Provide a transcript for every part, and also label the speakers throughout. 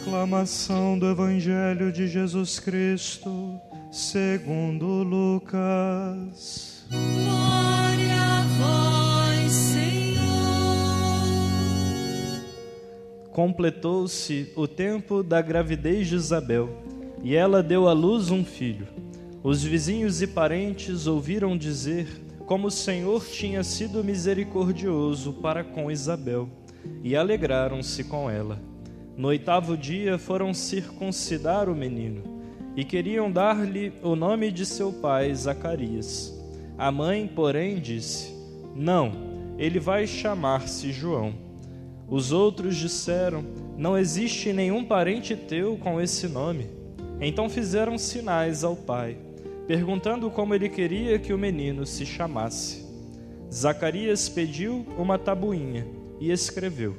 Speaker 1: Proclamação do Evangelho de Jesus Cristo, segundo Lucas.
Speaker 2: Glória a vós, Senhor.
Speaker 3: Completou-se o tempo da gravidez de Isabel, e ela deu à luz um filho. Os vizinhos e parentes ouviram dizer como o Senhor tinha sido misericordioso para com Isabel, e alegraram-se com ela. No 8º dia foram circuncidar o menino, e queriam dar-lhe o nome de seu pai, Zacarias. A mãe, porém, disse: Não, ele vai chamar-se João. Os outros disseram: Não existe nenhum parente teu com esse nome. Então fizeram sinais ao pai, perguntando como ele queria que o menino se chamasse. Zacarias pediu uma tabuinha e escreveu: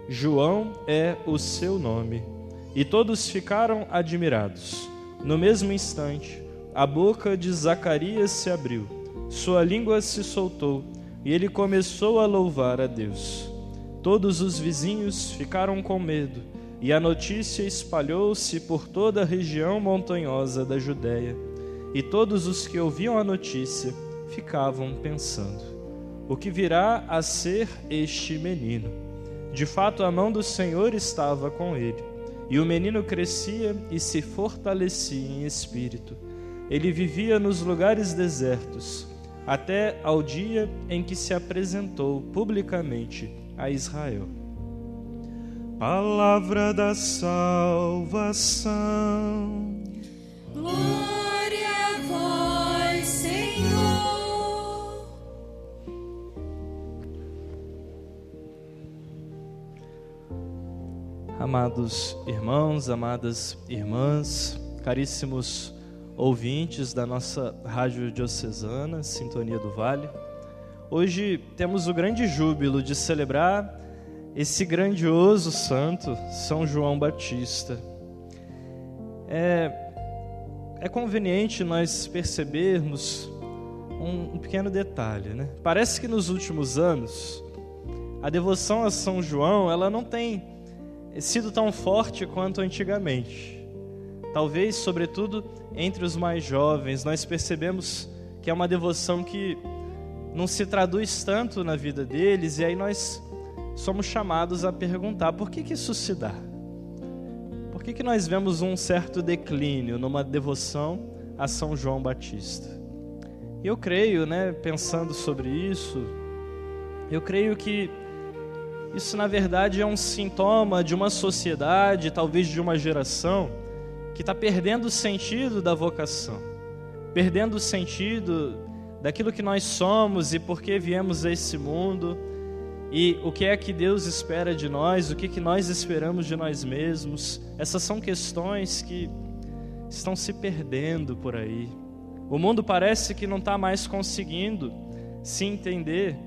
Speaker 3: João é o seu nome. E todos ficaram admirados. No mesmo instante, a boca de Zacarias se abriu, sua língua se soltou, e ele começou a louvar a Deus. Todos os vizinhos ficaram com medo, e a notícia espalhou-se por toda a região montanhosa da Judéia. E todos os que ouviam a notícia ficavam pensando: o que virá a ser este menino? De fato, a mão do Senhor estava com ele, e o menino crescia e se fortalecia em espírito. Ele vivia nos lugares desertos, até ao dia em que se apresentou publicamente a Israel.
Speaker 1: Palavra da salvação.
Speaker 2: Glória a vós, Senhor.
Speaker 3: Amados irmãos, amadas irmãs, caríssimos ouvintes da nossa Rádio Diocesana, Sintonia do Vale, hoje temos o grande júbilo de celebrar esse grandioso santo, São João Batista. É conveniente nós percebermos um pequeno detalhe, né? Parece que nos últimos anos a devoção a São João ela não tem sido tão forte quanto antigamente. Talvez, sobretudo, entre os mais jovens, nós percebemos que é uma devoção que não se traduz tanto na vida deles, e aí nós somos chamados a perguntar: por que isso se dá? Por que nós vemos um certo declínio numa devoção a São João Batista? E eu creio, pensando sobre isso, eu creio que isso, na verdade, é um sintoma de uma sociedade, talvez de uma geração, que está perdendo o sentido da vocação, perdendo o sentido daquilo que nós somos e por que viemos a esse mundo, e o que é que Deus espera de nós, o que nós esperamos de nós mesmos. Essas são questões que estão se perdendo por aí. O mundo parece que não está mais conseguindo se entender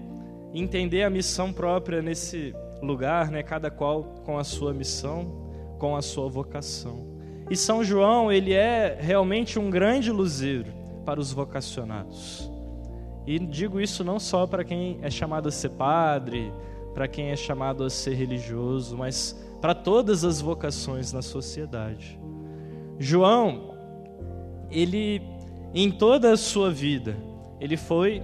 Speaker 3: a missão própria nesse lugar, cada qual com a sua missão, com a sua vocação. E São João, ele é realmente um grande luzeiro para os vocacionados. E digo isso não só para quem é chamado a ser padre, para quem é chamado a ser religioso, mas para todas as vocações na sociedade. João, ele, em toda a sua vida, ele foi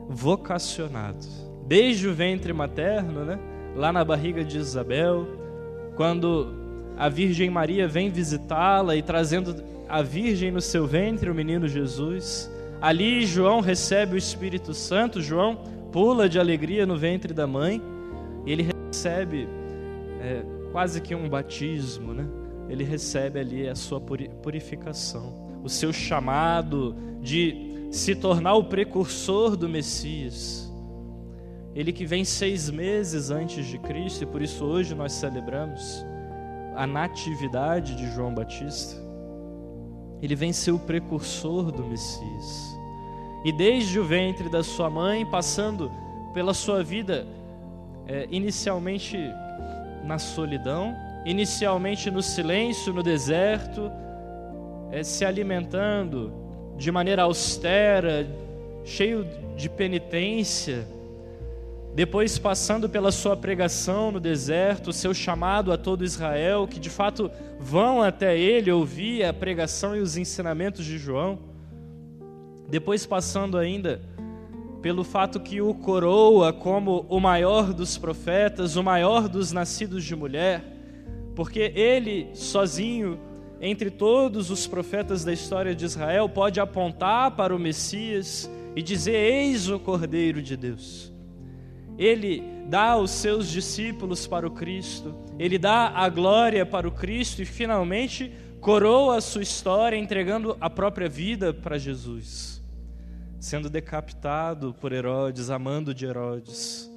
Speaker 3: vocacionado. Desde o ventre materno, lá na barriga de Isabel, quando a Virgem Maria vem visitá-la e trazendo a Virgem no seu ventre, o menino Jesus. Ali João recebe o Espírito Santo, João pula de alegria no ventre da mãe, e ele recebe quase que um batismo, Ele recebe ali a sua purificação, o seu chamado de se tornar o precursor do Messias. Ele que vem 6 meses antes de Cristo, e por isso hoje nós celebramos a natividade de João Batista. Ele vem ser o precursor do Messias. E desde o ventre da sua mãe, passando pela sua vida, inicialmente na solidão, inicialmente no silêncio, no deserto, se alimentando de maneira austera, cheio de penitência, depois passando pela sua pregação no deserto, o seu chamado a todo Israel, que de fato vão até ele ouvir a pregação e os ensinamentos de João, depois passando ainda pelo fato que o coroa como o maior dos profetas, o maior dos nascidos de mulher, porque ele sozinho, entre todos os profetas da história de Israel, pode apontar para o Messias e dizer: eis o Cordeiro de Deus. Ele dá os seus discípulos para o Cristo, ele dá a glória para o Cristo e finalmente coroa a sua história entregando a própria vida para Jesus, sendo decapitado por Herodes, amando de Herodes.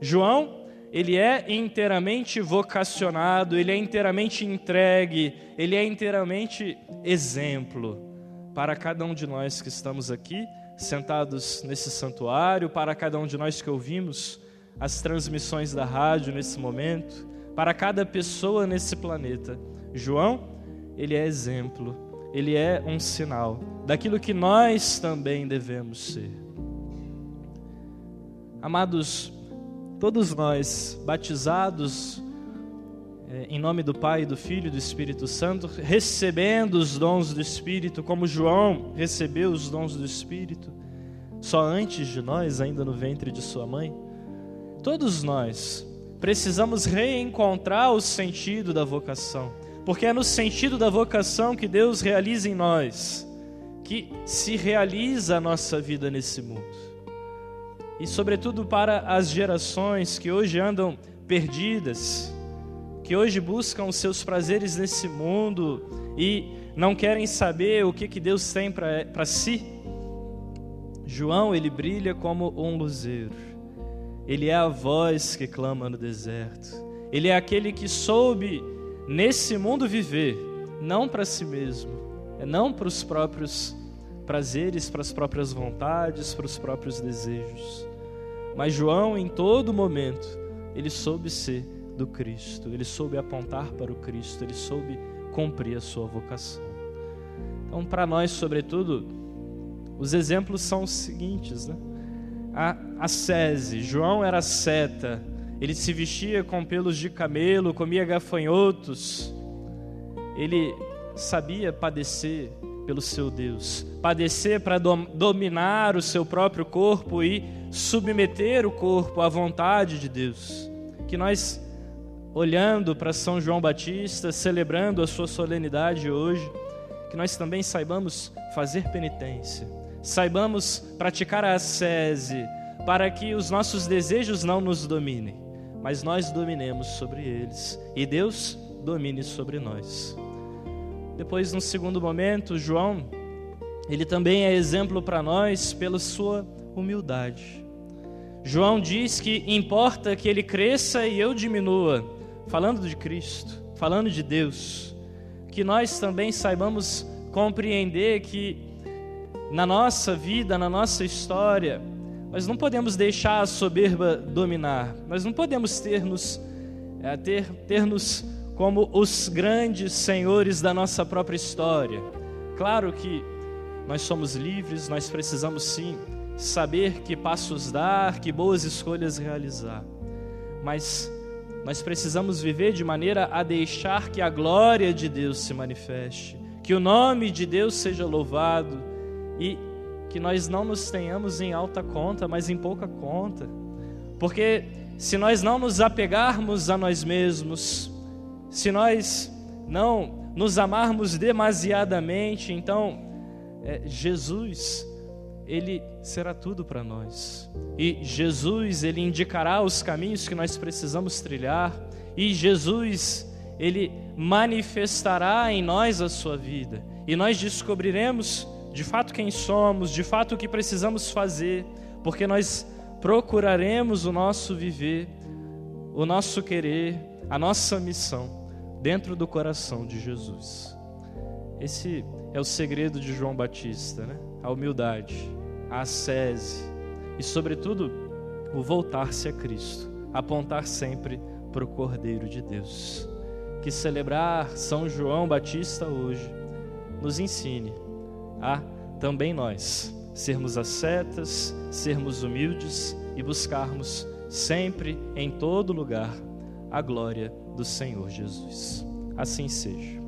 Speaker 3: João, ele é inteiramente vocacionado, ele é inteiramente entregue, ele é inteiramente exemplo para cada um de nós que estamos aqui, sentados nesse santuário, para cada um de nós que ouvimos as transmissões da rádio nesse momento, para cada pessoa nesse planeta. João, ele é exemplo, ele é um sinal daquilo que nós também devemos ser. Amados, todos nós, batizados em nome do Pai, do Filho e do Espírito Santo, recebendo os dons do Espírito, como João recebeu os dons do Espírito, só antes de nós, ainda no ventre de sua mãe, todos nós precisamos reencontrar o sentido da vocação, porque é no sentido da vocação que Deus realiza em nós, que se realiza a nossa vida nesse mundo. E sobretudo para as gerações que hoje andam perdidas, que hoje buscam os seus prazeres nesse mundo e não querem saber o que Deus tem para si. João, ele brilha como um luzeiro. Ele é a voz que clama no deserto. Ele é aquele que soube nesse mundo viver, não para si mesmo, não para os próprios prazeres, para as próprias vontades, para os próprios desejos. Mas João, em todo momento, ele soube ser do Cristo, ele soube apontar para o Cristo, ele soube cumprir a sua vocação. Então, para nós, sobretudo, os exemplos são os seguintes, né? A sese, João era seta, ele se vestia com pelos de camelo, comia gafanhotos, ele sabia padecer pelo seu Deus, padecer para dominar o seu próprio corpo e submeter o corpo à vontade de Deus. Que nós, olhando para São João Batista, celebrando a sua solenidade hoje, que nós também saibamos fazer penitência, saibamos praticar a ascese, para que os nossos desejos não nos dominem, mas nós dominemos sobre eles e Deus domine sobre nós. Depois, no segundo momento, João, ele também é exemplo para nós pela sua humildade. João diz que importa que ele cresça e eu diminua, falando de Cristo, falando de Deus, que nós também saibamos compreender que na nossa vida, na nossa história, nós não podemos deixar a soberba dominar, nós não podemos ter-nos como os grandes senhores da nossa própria história. Claro que nós somos livres, nós precisamos sim saber que passos dar, que boas escolhas realizar, mas nós precisamos viver de maneira a deixar que a glória de Deus se manifeste, que o nome de Deus seja louvado e que nós não nos tenhamos em alta conta, mas em pouca conta, porque se nós não nos apegarmos a nós mesmos, se nós não nos amarmos demasiadamente, então Jesus, ele será tudo para nós, e Jesus, ele indicará os caminhos que nós precisamos trilhar, e Jesus, ele manifestará em nós a sua vida, e nós descobriremos de fato quem somos, de fato o que precisamos fazer, porque nós procuraremos o nosso viver, o nosso querer, a nossa missão dentro do coração de Jesus. Esse é o segredo de João Batista, né? A humildade, a ascese e, sobretudo, o voltar-se a Cristo, apontar sempre para o Cordeiro de Deus. Que celebrar São João Batista hoje nos ensine a também nós sermos ascetas, sermos humildes e buscarmos sempre, em todo lugar, a glória do Senhor Jesus. Assim seja.